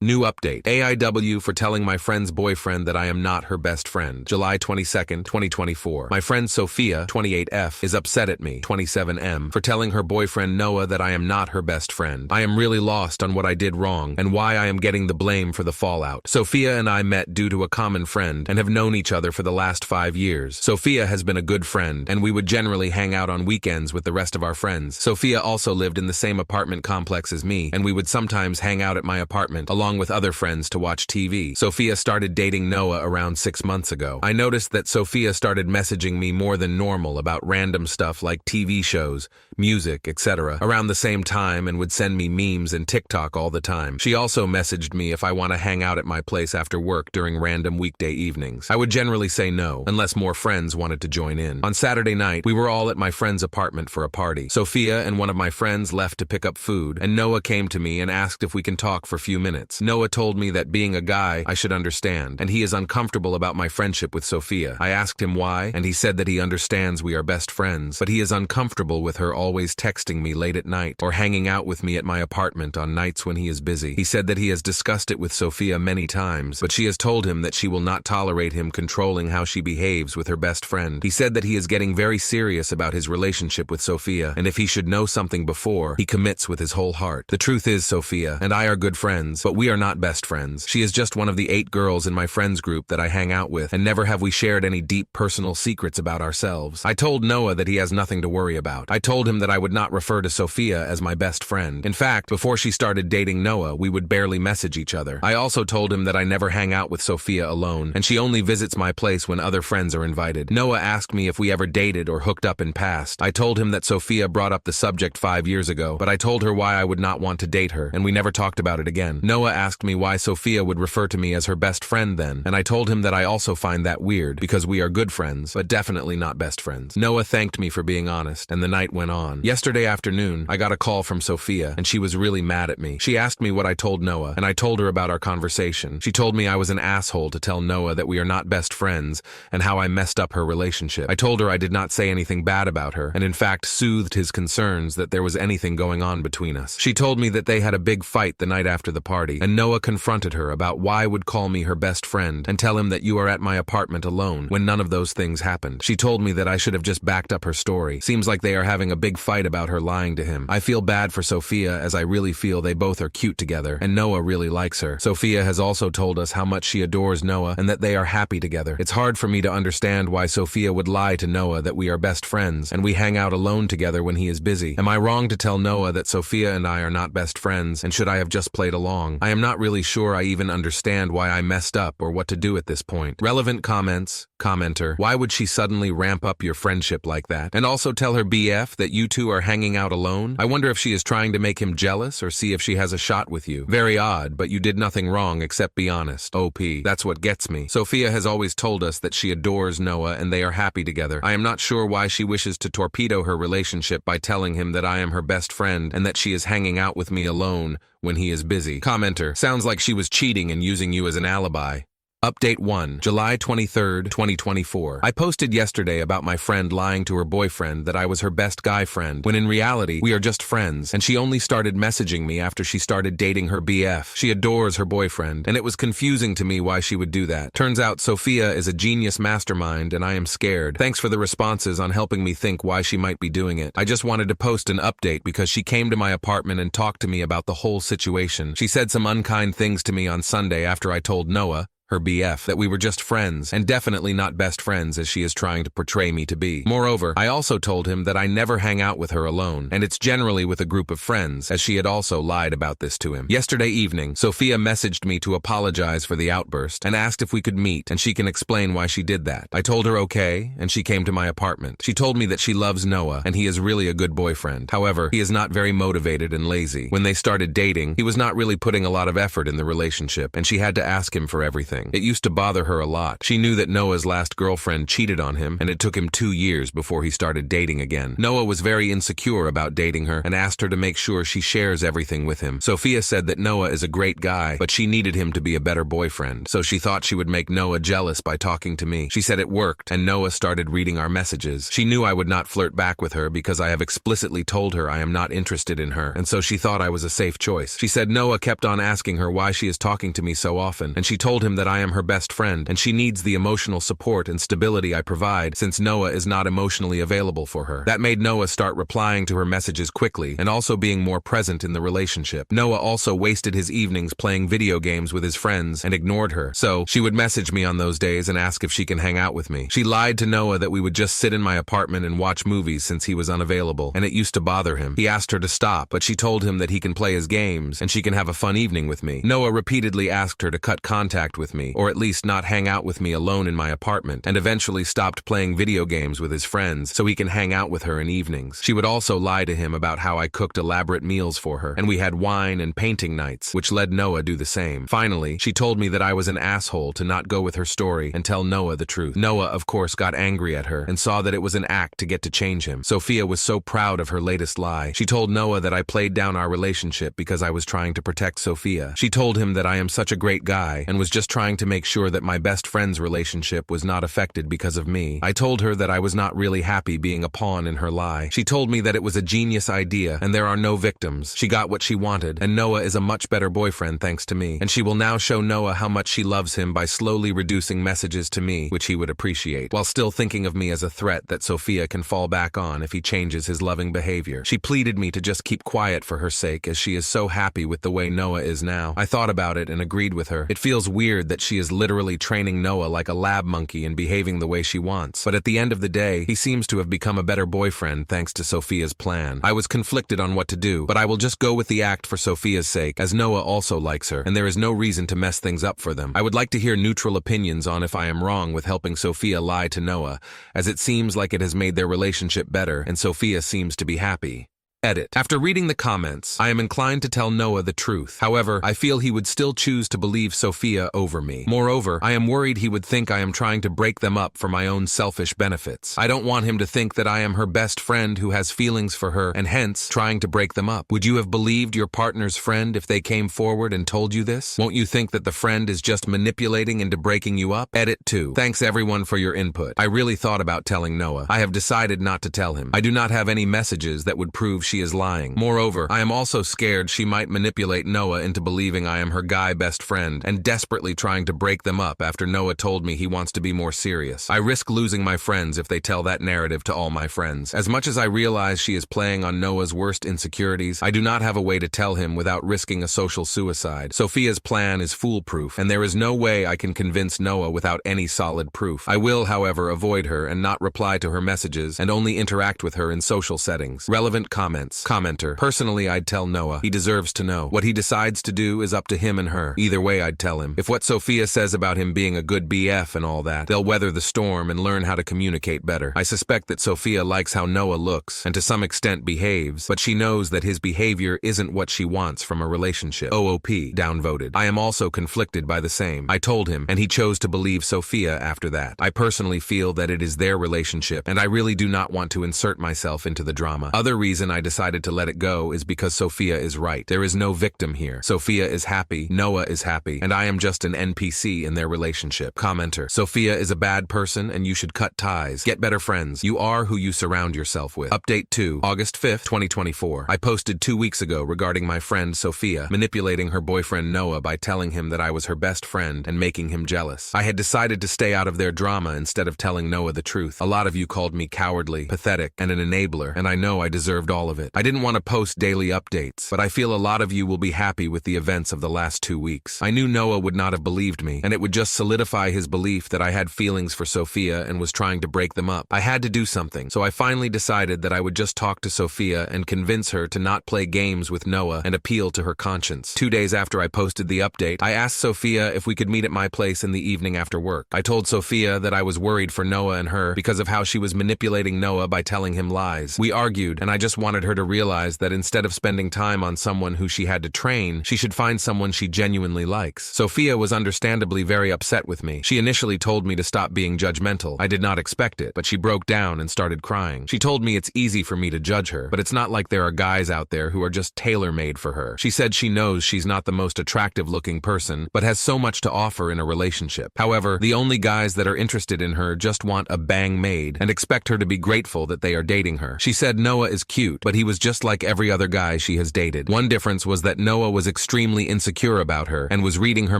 New update. AIW for telling my friend's boyfriend that I am not her best friend. July 22nd, 2024. My friend Sofia, 28F, is upset at me, 27M, for telling her boyfriend Noah that I am not her best friend. I am really lost on what I did wrong and why I am getting the blame for the fallout. Sofia and I met due to a common friend and have known each other for the last 5 years. Sofia has been a good friend, and we would generally hang out on weekends with the rest of our friends. Sofia also lived in the same apartment complex as me, and we would sometimes hang out at my apartment along with other friends to watch TV. Sofia started dating Noah around 6 months ago. I noticed that Sofia started messaging me more than normal about random stuff like TV shows, music, etc. around the same time and would send me memes and TikTok all the time. She also messaged me if I want to hang out at my place after work during random weekday evenings. I would generally say no, unless more friends wanted to join in. On Saturday night, we were all at my friend's apartment for a party. Sofia and one of my friends left to pick up food, and Noah came to me and asked if we can talk for a few minutes. Noah told me that being a guy, I should understand, and he is uncomfortable about my friendship with Sofia. I asked him why, and he said that he understands we are best friends, but he is uncomfortable with her always texting me late at night or hanging out with me at my apartment on nights when he is busy. He said that he has discussed it with Sofia many times, but she has told him that she will not tolerate him controlling how she behaves with her best friend. He said that he is getting very serious about his relationship with Sofia, and if he should know something before, he commits with his whole heart. The truth is, Sofia and I are good friends, but we are not best friends. She is just one of the 8 girls in my friends group that I hang out with, and never have we shared any deep personal secrets about ourselves. I told Noah that he has nothing to worry about. I told him that I would not refer to Sofia as my best friend. In fact, before she started dating Noah, we would barely message each other. I also told him that I never hang out with Sofia alone, and she only visits my place when other friends are invited. Noah asked me if we ever dated or hooked up in past. I told him that Sofia brought up the subject 5 years ago, but I told her why I would not want to date her, and we never talked about it again. Noah asked me why Sofia would refer to me as her best friend then, and I told him that I also find that weird, because we are good friends, but definitely not best friends. Noah thanked me for being honest, and the night went on. Yesterday afternoon, I got a call from Sofia, and she was really mad at me. She asked me what I told Noah, and I told her about our conversation. She told me I was an asshole to tell Noah that we are not best friends, and how I messed up her relationship. I told her I did not say anything bad about her, and in fact soothed his concerns that there was anything going on between us. She told me that they had a big fight the night after the party, and Noah confronted her about why would call me her best friend and tell him that you are at my apartment alone when none of those things happened. She told me that I should have just backed up her story. Seems like they are having a big fight about her lying to him. I feel bad for Sofia, as I really feel they both are cute together, and Noah really likes her. Sofia has also told us how much she adores Noah and that they are happy together. It's hard for me to understand why Sofia would lie to Noah that we are best friends and we hang out alone together when he is busy. Am I wrong to tell Noah that Sofia and I are not best friends, and should I have just played along? I am not really sure I even understand why I messed up or what to do at this point. Relevant comments. Commenter, why would she suddenly ramp up your friendship like that? And also tell her BF that you two are hanging out alone? I wonder if she is trying to make him jealous or see if she has a shot with you. Very odd, but you did nothing wrong except be honest. OP. That's what gets me. Sofia has always told us that she adores Noah and they are happy together. I am not sure why she wishes to torpedo her relationship by telling him that I am her best friend and that she is hanging out with me alone when he is busy. Commenter, sounds like she was cheating and using you as an alibi. Update 1, July 23rd, 2024. I posted yesterday about my friend lying to her boyfriend that I was her best guy friend, when in reality, we are just friends, and she only started messaging me after she started dating her BF. She adores her boyfriend, and it was confusing to me why she would do that. Turns out Sofia is a genius mastermind, and I am scared. Thanks for the responses on helping me think why she might be doing it. I just wanted to post an update because she came to my apartment and talked to me about the whole situation. She said some unkind things to me on Sunday after I told Noah, her BF, that we were just friends, and definitely not best friends as she is trying to portray me to be. Moreover, I also told him that I never hang out with her alone, and it's generally with a group of friends, as she had also lied about this to him. Yesterday evening, Sofia messaged me to apologize for the outburst, and asked if we could meet, and she can explain why she did that. I told her okay, and she came to my apartment. She told me that she loves Noah, and he is really a good boyfriend. However, he is not very motivated and lazy. When they started dating, he was not really putting a lot of effort in the relationship, and she had to ask him for everything. everything. It used to bother her a lot. She knew that Noah's last girlfriend cheated on him, and it took him 2 years before he started dating again. Noah was very insecure about dating her and asked her to make sure she shares everything with him. Sofia said that Noah is a great guy, but she needed him to be a better boyfriend, so she thought she would make Noah jealous by talking to me. She said it worked, and Noah started reading our messages. She knew I would not flirt back with her because I have explicitly told her I am not interested in her, and so she thought I was a safe choice. She said Noah kept on asking her why she is talking to me so often, and she told him that I am her best friend, and she needs the emotional support and stability I provide since Noah is not emotionally available for her. That made Noah start replying to her messages quickly and also being more present in the relationship. Noah also wasted his evenings playing video games with his friends and ignored her, so she would message me on those days and ask if she can hang out with me. She lied to Noah that we would just sit in my apartment and watch movies since he was unavailable, and it used to bother him. He asked her to stop, but she told him that he can play his games and she can have a fun evening with me. Noah repeatedly asked her to cut contact with me, or at least not hang out with me alone in my apartment, and eventually stopped playing video games with his friends so he can hang out with her in evenings. She would also lie to him about how I cooked elaborate meals for her, and we had wine and painting nights, which led Noah do the same. Finally, she told me that I was an asshole to not go with her story and tell Noah the truth. Noah, of course, got angry at her and saw that it was an act to get to change him. Sofia was so proud of her latest lie. She told Noah that I played down our relationship because I was trying to protect Sofia. She told him that I am such a great guy and was just trying to make sure that my best friend's relationship was not affected because of me. I told her that I was not really happy being a pawn in her lie. She told me that it was a genius idea and there are no victims. She got what she wanted, and Noah is a much better boyfriend thanks to me, and she will now show Noah how much she loves him by slowly reducing messages to me, which he would appreciate, while still thinking of me as a threat that Sofia can fall back on if he changes his loving behavior. She pleaded me to just keep quiet for her sake as she is so happy with the way Noah is now. I thought about it and agreed with her. It feels weird that she is literally training Noah like a lab monkey and behaving the way she wants, but at the end of the day, he seems to have become a better boyfriend thanks to Sofia's plan. I was conflicted on what to do, but I will just go with the act for Sofia's sake, as Noah also likes her, and there is no reason to mess things up for them. I would like to hear neutral opinions on if I am wrong with helping Sofia lie to Noah, as it seems like it has made their relationship better, and Sofia seems to be happy. Edit. After reading the comments, I am inclined to tell Noah the truth. However, I feel he would still choose to believe Sofia over me. Moreover, I am worried he would think I am trying to break them up for my own selfish benefits. I don't want him to think that I am her best friend who has feelings for her and hence trying to break them up. Would you have believed your partner's friend if they came forward and told you this? Won't you think that the friend is just manipulating into breaking you up? Edit 2. Thanks everyone for your input. I really thought about telling Noah. I have decided not to tell him. I do not have any messages that would prove she is lying. Moreover, I am also scared she might manipulate Noah into believing I am her guy best friend and desperately trying to break them up after Noah told me he wants to be more serious. I risk losing my friends if they tell that narrative to all my friends. As much as I realize she is playing on Noah's worst insecurities, I do not have a way to tell him without risking a social suicide. Sofia's plan is foolproof, and there is no way I can convince Noah without any solid proof. I will, however, avoid her and not reply to her messages and only interact with her in social settings. Relevant comments. Commenter. Personally, I'd tell Noah. He deserves to know. What he decides to do is up to him and her. Either way, I'd tell him. If what Sofia says about him being a good BF and all that, they'll weather the storm and learn how to communicate better. I suspect that Sofia likes how Noah looks and to some extent behaves, but she knows that his behavior isn't what she wants from a relationship. OOP. Downvoted. I am also conflicted by the same. I told him, and he chose to believe Sofia after that. I personally feel that it is their relationship, and I really do not want to insert myself into the drama. Other reason I decided to let it go is because Sofia is right. There is no victim here. Sofia is happy, Noah is happy, and I am just an NPC in their relationship. Commenter. Sofia is a bad person and you should cut ties. Get better friends. You are who you surround yourself with. Update 2, August 5th, 2024. I posted 2 weeks ago regarding my friend Sofia manipulating her boyfriend Noah by telling him that I was her best friend and making him jealous. I had decided to stay out of their drama instead of telling Noah the truth. A lot of you called me cowardly, pathetic, and an enabler, and I know I deserved all of it. I didn't want to post daily updates, but I feel a lot of you will be happy with the events of the last 2 weeks. I knew Noah would not have believed me, and it would just solidify his belief that I had feelings for Sofia and was trying to break them up. I had to do something, so I finally decided that I would just talk to Sofia and convince her to not play games with Noah and appeal to her conscience. 2 days after I posted the update, I asked Sofia if we could meet at my place in the evening after work. I told Sofia that I was worried for Noah and her because of how she was manipulating Noah by telling him lies. We argued, and I just wanted her her to realize that instead of spending time on someone who she had to train, she should find someone she genuinely likes. Sofia was understandably very upset with me. She initially told me to stop being judgmental. I did not expect it, but she broke down and started crying. She told me it's easy for me to judge her, but it's not like there are guys out there who are just tailor-made for her. She said she knows she's not the most attractive-looking person, but has so much to offer in a relationship. However, the only guys that are interested in her just want a bang maid and expect her to be grateful that they are dating her. She said Noah is cute, but he was just like every other guy she has dated. One difference was that Noah was extremely insecure about her and was reading her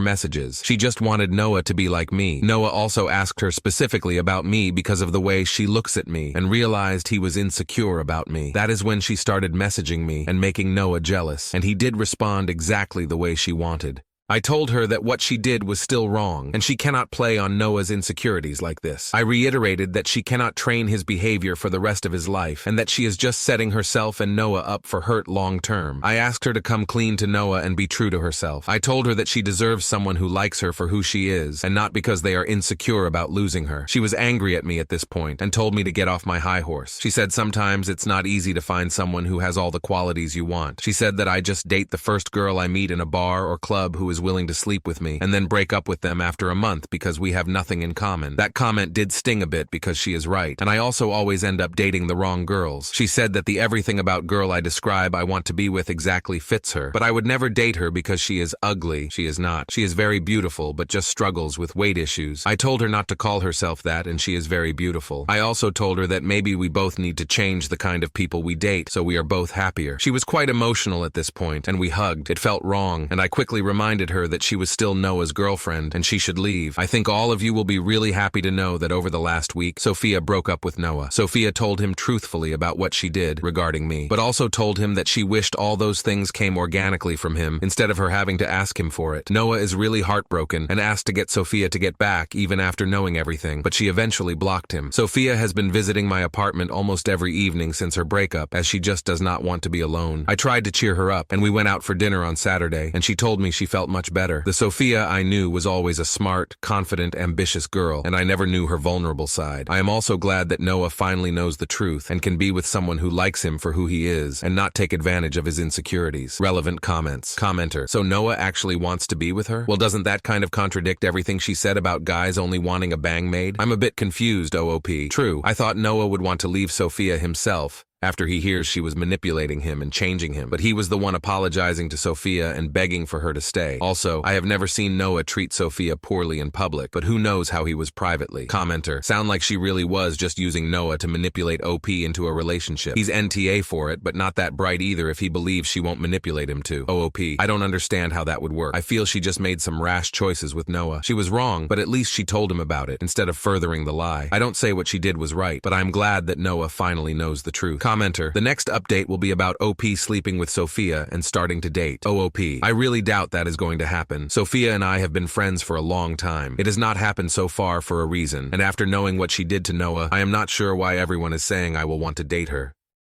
messages. She just wanted Noah to be like me. Noah also asked her specifically about me because of the way she looks at me and realized he was insecure about me. That is when she started messaging me and making Noah jealous, and he did respond exactly the way she wanted. I told her that what she did was still wrong, and she cannot play on Noah's insecurities like this. I reiterated that she cannot train his behavior for the rest of his life, and that she is just setting herself and Noah up for hurt long term. I asked her to come clean to Noah and be true to herself. I told her that she deserves someone who likes her for who she is, and not because they are insecure about losing her. She was angry at me at this point, and told me to get off my high horse. She said sometimes it's not easy to find someone who has all the qualities you want. She said that I just date the first girl I meet in a bar or club who is willing to sleep with me, and then break up with them after a month because we have nothing in common. That comment did sting a bit because she is right, and I also always end up dating the wrong girls. She said that the everything about girl I describe I want to be with exactly fits her, but I would never date her because she is ugly. She is not. She is very beautiful, but just struggles with weight issues. I told her not to call herself that, and she is very beautiful. I also told her that maybe we both need to change the kind of people we date so we are both happier. She was quite emotional at this point, and we hugged. It felt wrong, and I quickly reminded her that she was still Noah's girlfriend, and she should leave. I think all of you will be really happy to know that over the last week, Sofia broke up with Noah. Sofia told him truthfully about what she did regarding me, but also told him that she wished all those things came organically from him instead of her having to ask him for it. Noah is really heartbroken and asked to get Sofia to get back even after knowing everything, but she eventually blocked him. Sofia has been visiting my apartment almost every evening since her breakup, as she just does not want to be alone. I tried to cheer her up, and we went out for dinner on Saturday, and she told me she felt much better. The Sofia I knew was always a smart, confident, ambitious girl, and I never knew her vulnerable side. I am also glad that Noah finally knows the truth and can be with someone who likes him for who he is and not take advantage of his insecurities. Relevant comments. Commenter: so Noah actually wants to be with her? Well, doesn't that kind of contradict everything she said about guys only wanting a bang maid? I'm a bit confused, OOP. True, I thought Noah would want to leave Sofia himself after he hears she was manipulating him and changing him, but he was the one apologizing to Sofia and begging for her to stay. Also, I have never seen Noah treat Sofia poorly in public, but who knows how he was privately. Commenter: sound like she really was just using Noah to manipulate OP into a relationship. He's NTA for it, but not that bright either if he believes she won't manipulate him to. OOP: I don't understand how that would work. I feel she just made some rash choices with Noah. She was wrong, but at least she told him about it instead of furthering the lie. I don't say what she did was right, but I'm glad that Noah finally knows the truth. Commenter: the next update will be about OP sleeping with Sofia and starting to date. OOP: I really doubt that is going to happen. Sofia and I have been friends for a long time. It has not happened so far for a reason, and after knowing what she did to Noah, I am not sure why everyone is saying I will want to date her.